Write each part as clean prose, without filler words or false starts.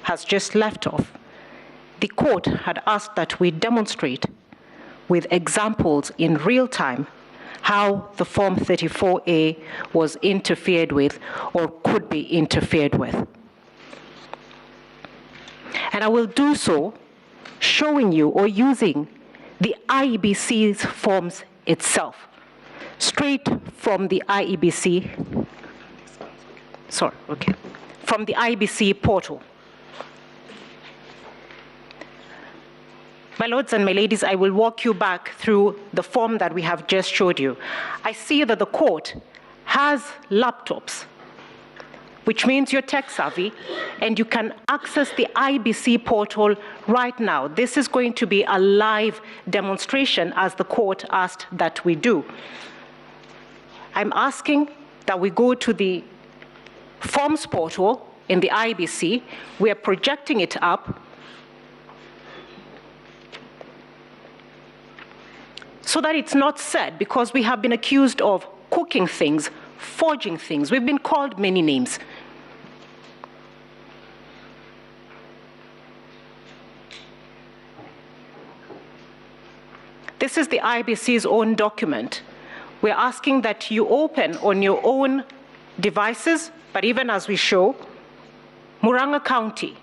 has just left off, the court had asked that we demonstrate with examples in real time how the Form 34A was interfered with or could be interfered with. And I will do so showing you or using the IEBC's forms itself, straight from the IEBC, from the IEBC portal. My lords and my ladies, I will walk you back through the form that we have just showed you. I see that the court has laptops, which means you're tech savvy, and you can access the IEBC portal right now. This is going to be a live demonstration as the court asked that we do. I'm asking that we go to the forms portal in the IEBC. We are projecting it up so that it's not said, because we have been accused of cooking things, forging things. We've been called many names. This is the IEBC's own document. We're asking that you open on your own devices, but even as we show, Murang'a County.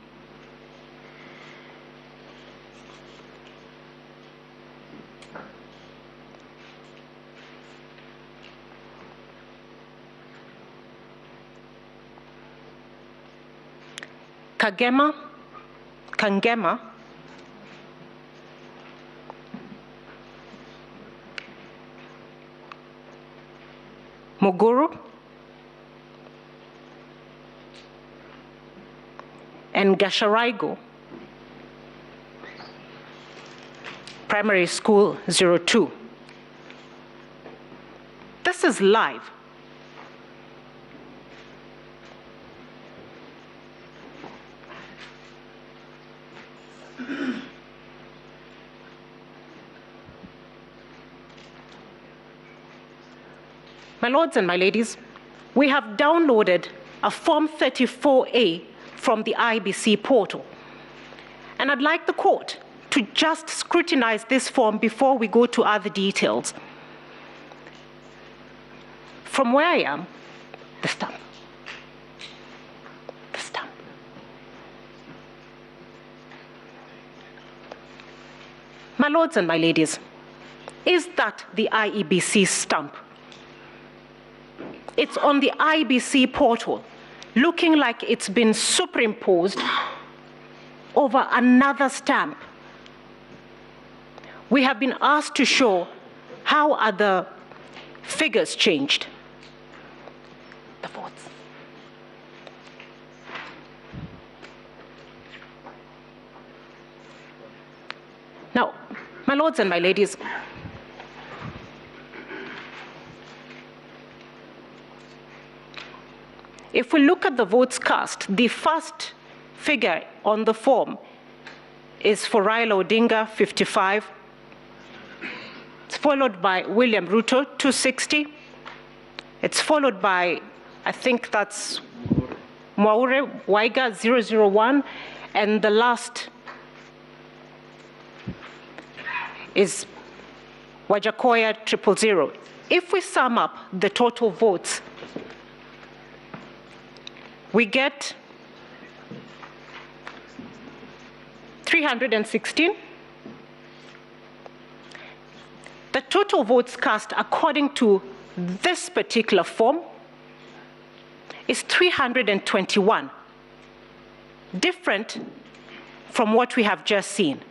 Kangema, Muguru, and Gasharaigo, Primary School 02. This is live. My lords and my ladies, we have downloaded a Form 34A from the IEBC portal. And I'd like the court to just scrutinize this form before we go to other details. From where I am, the stamp. The stamp. My lords and my ladies, is that the IEBC stamp? It's on the IEBC portal, looking like it's been superimposed over another stamp. We have been asked to show how are the figures changed. The votes. Now, my lords and my ladies, if we look at the votes cast, the first figure on the form is for Raila Odinga, 55. It's followed by William Ruto, 260. It's followed by, I think that's Mwaure Waiga, 001. And the last is Wajakoya, 000. If we sum up the total votes, we get 316. The total votes cast according to this particular form is 321, different from what we have just seen.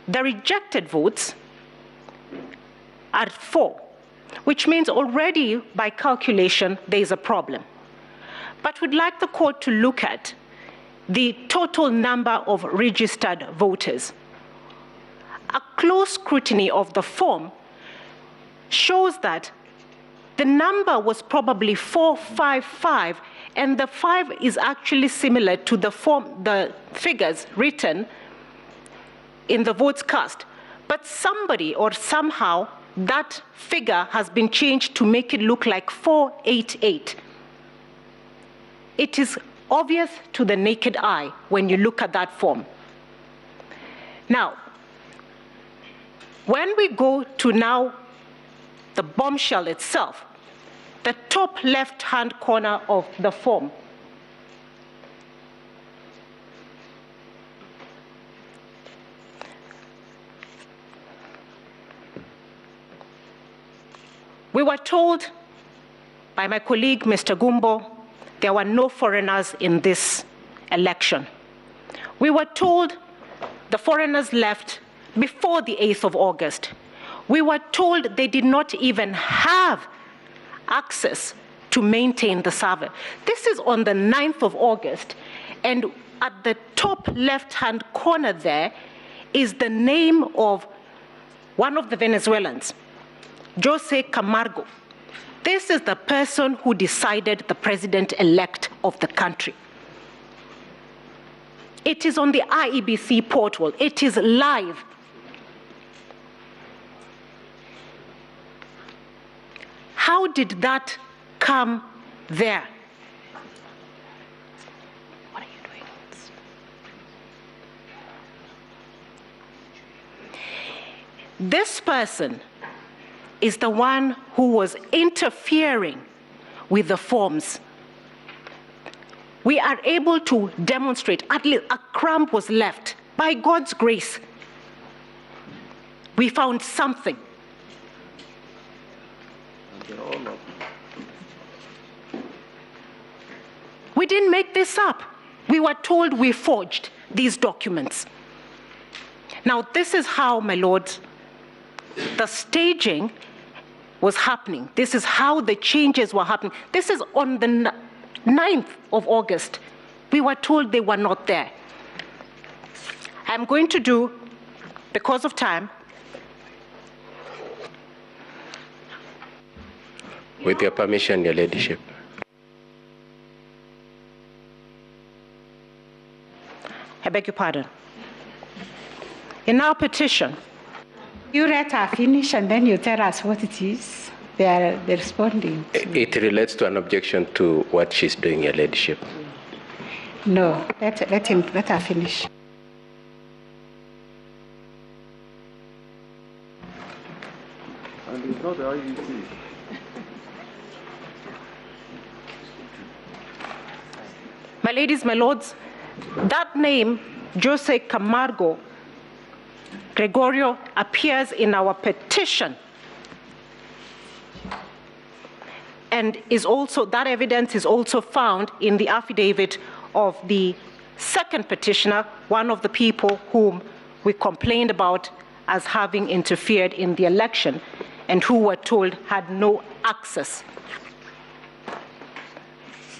The rejected votes are 4, which means already by calculation there is a problem. But we'd like the court to look at the total number of registered voters. A close scrutiny of the form shows that the number was probably 455, and the 5 is actually similar to the figures written in the votes cast. But somebody or somehow that figure has been changed to make it look like 488. It is obvious to the naked eye when you look at that form. Now, when we go to now the bombshell itself, the top left-hand corner of the form, we were told by my colleague, Mr. Gumbo, there were no foreigners in this election. We were told the foreigners left before the 8th of August. We were told they did not even have access to maintain the server. This is on the 9th of August, and at the top left-hand corner there is the name of one of the Venezuelans, Jose Camargo. This is the person who decided the president-elect of the country. It is on the IEBC portal. It is live. How did that come there? What are you doing? This person is the one who was interfering with the forms. We are able to demonstrate, at least a crumb was left. By God's grace, we found something. We didn't make this up. We were told we forged these documents. Now, this is how, my lords, the staging was happening. This is how the changes were happening. This is on the 9th of August. We were told they were not there. I'm going to do, because of time, with your permission, Your Ladyship. I beg your pardon. In our petition, you let her finish and then you tell us what it is. They're responding. It relates to an objection to what she's doing, Your Ladyship. No, let her finish. And it's not the IEC. my ladies, my lords, that name, Jose Camargo Gregorio, appears in our petition. And is also, that evidence is also found in the affidavit of the second petitioner, one of the people whom we complained about as having interfered in the election and who were told had no access.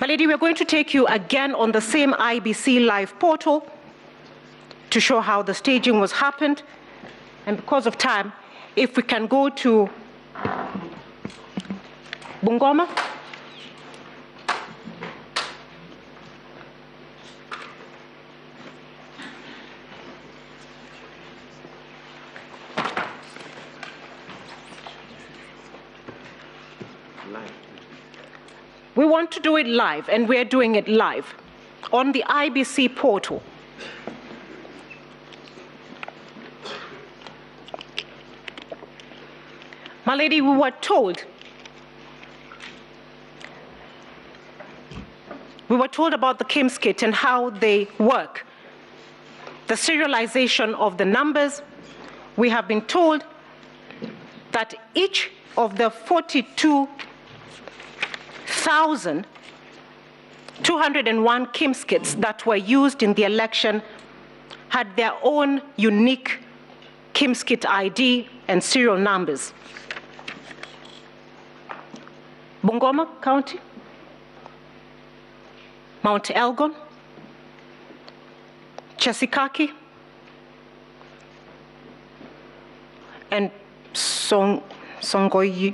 My lady, we're going to take you again on the same IBC Live portal to show how the staging was happened. And because of time, if we can go to Bungoma. We want to do it live, and we're doing it live on the IBC portal. My lady, we were told about the KIMS kit and how they work. The serialization of the numbers. We have been told that each of the 42,201 KIMS kits that were used in the election had their own unique KIMS kit ID and serial numbers. Bungoma County, Mount Elgon, Chesikaki, and Songoyiwa.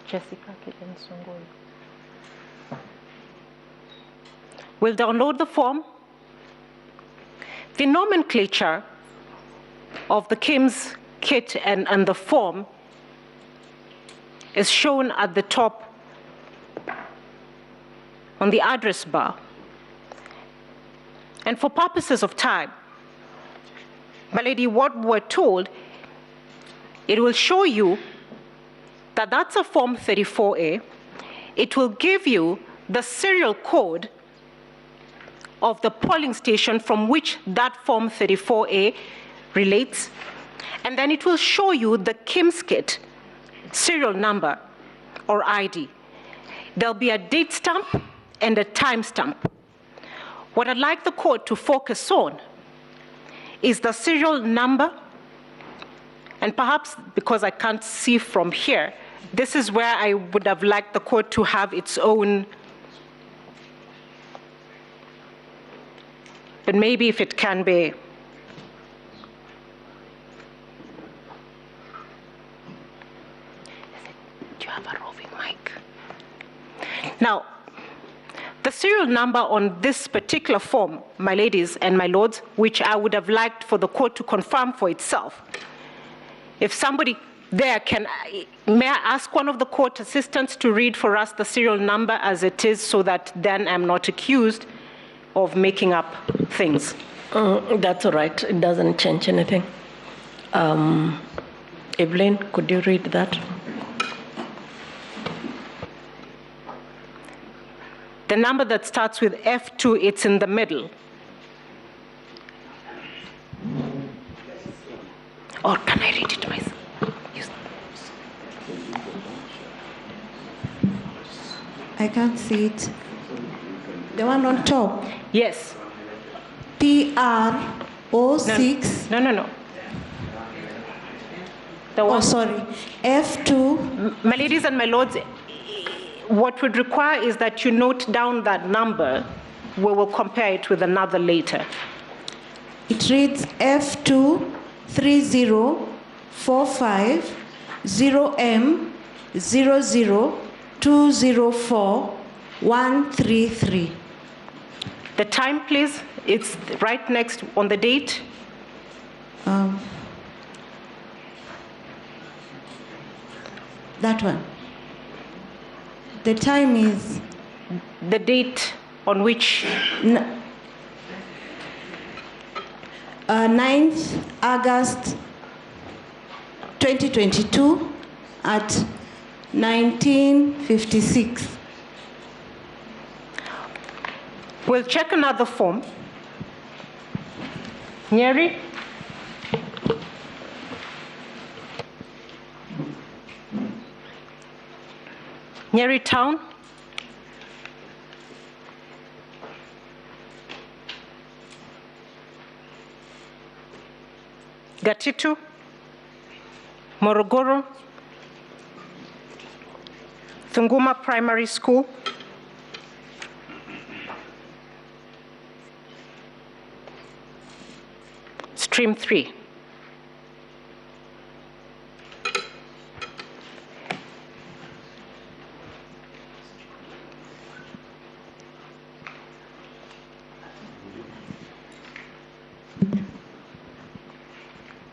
Jessica Kilensungulu. We'll download the form. The nomenclature of the KIMS kit and the form is shown at the top on the address bar. And for purposes of time, my lady, what we're told, it will show you that that's a Form 34A. It will give you the serial code of the polling station from which that Form 34A relates. And then it will show you the KIMS kit serial number or ID. There'll be a date stamp and a time stamp. What I'd like the court to focus on is the serial number, and perhaps because I can't see from here, this is where I would have liked the court to have its own, but maybe if it can be. Do you have a roving mic? Now, the serial number on this particular form, my ladies and my lords, which I would have liked for the court to confirm for itself. If somebody there can, may I ask one of the court assistants to read for us the serial number as it is so that then I'm not accused of making up things? That's all right. It doesn't change anything. Evelyn, could you read that? The number that starts with F2, it's in the middle. Or can I read it myself? Yes. I can't see it. The one on top. Yes. PR06. No. The Oh, one, sorry. F2. my ladies and my lords, what would require is that you note down that number. We will compare it with another later. It reads F2 3045 0M00 204 133. The time, please. It's right next on the date. That one. The time is The date on which 9th August 2022 at 1956. we'll check another form. Nyeri? Nyeri Town? Gatitu? Morogoro? Tunguma Primary School? Stream 3.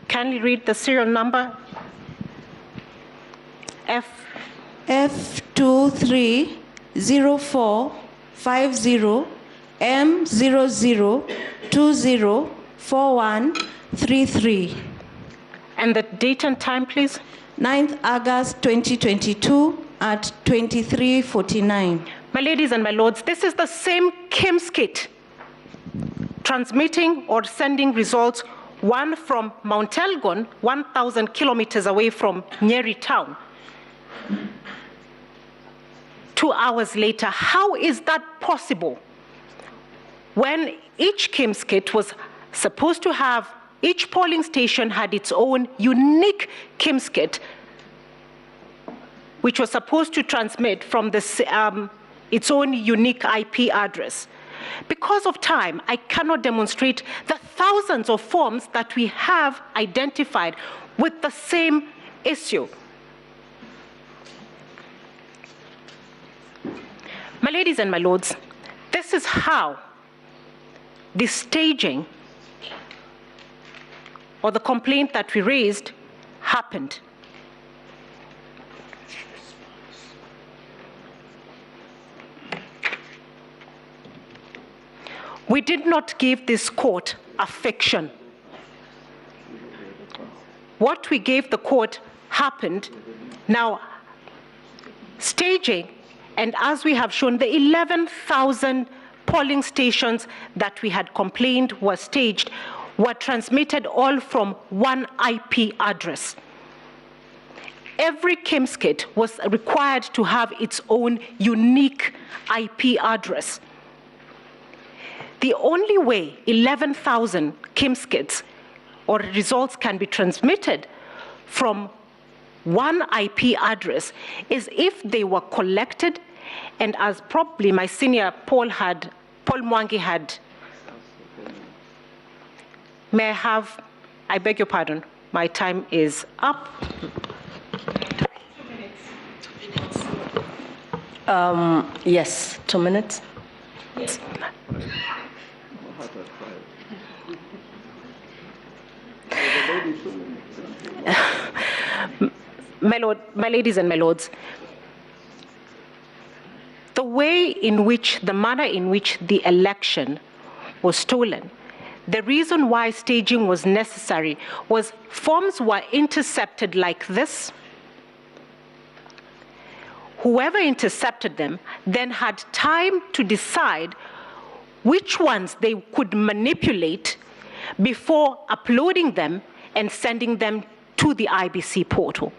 Kindly read the serial number. F230450 M00204133. And the date and time, please. 9th August 2022 at 23:49. My ladies and my lords, this is the same KIMS kit transmitting or sending results, one from Mount Elgon, 1,000 kilometers away from Nyeri Town. 2 hours later, how is that possible? When each KIMS kit was supposed to have, each polling station had its own unique KIMS kit, which was supposed to transmit from its own unique IP address. Because of time, I cannot demonstrate the thousands of forms that we have identified with the same issue. My ladies and my lords, this is how the staging or the complaint that we raised happened. We did not give this court a fiction. What we gave the court happened. Now, staging, and as we have shown, the 11,000 polling stations that we had complained were staged were transmitted all from one IP address. Every KIMS kit was required to have its own unique IP address. The only way 11,000 KIMS kits or results can be transmitted from one IP address is if they were collected, and as probably my senior Paul Mwangi had, may I have, I beg your pardon, my time is up. Yes, 2 minutes. Yes. My ladies and my lords, the manner in which the election was stolen, the reason why staging was necessary was forms were intercepted like this. Whoever intercepted them then had time to decide which ones they could manipulate before uploading them and sending them to the IBC portal.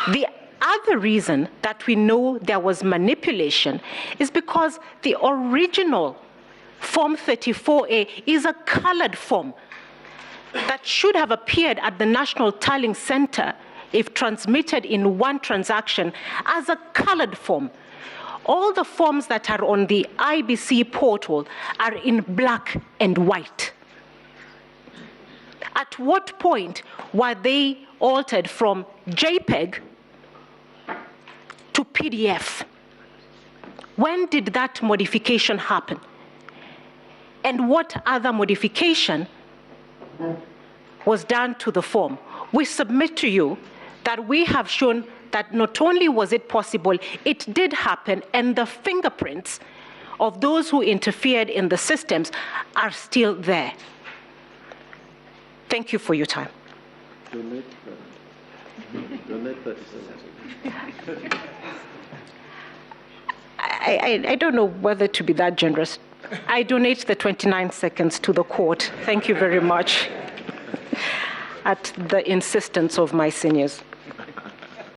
The other reason that we know there was manipulation is because the original Form 34A is a colored form that should have appeared at the National Tallying Center if transmitted in one transaction as a colored form. All the forms that are on the IBC portal are in black and white. At what point were they altered from JPEG to PDF? When did that modification happen? And what other modification was done to the form? We submit to you that we have shown that not only was it possible, it did happen, and the fingerprints of those who interfered in the systems are still there. Thank you for your time. Donate 30 seconds. I don't know whether to be that generous. I donate the 29 seconds to the court. Thank you very much, at the insistence of my seniors.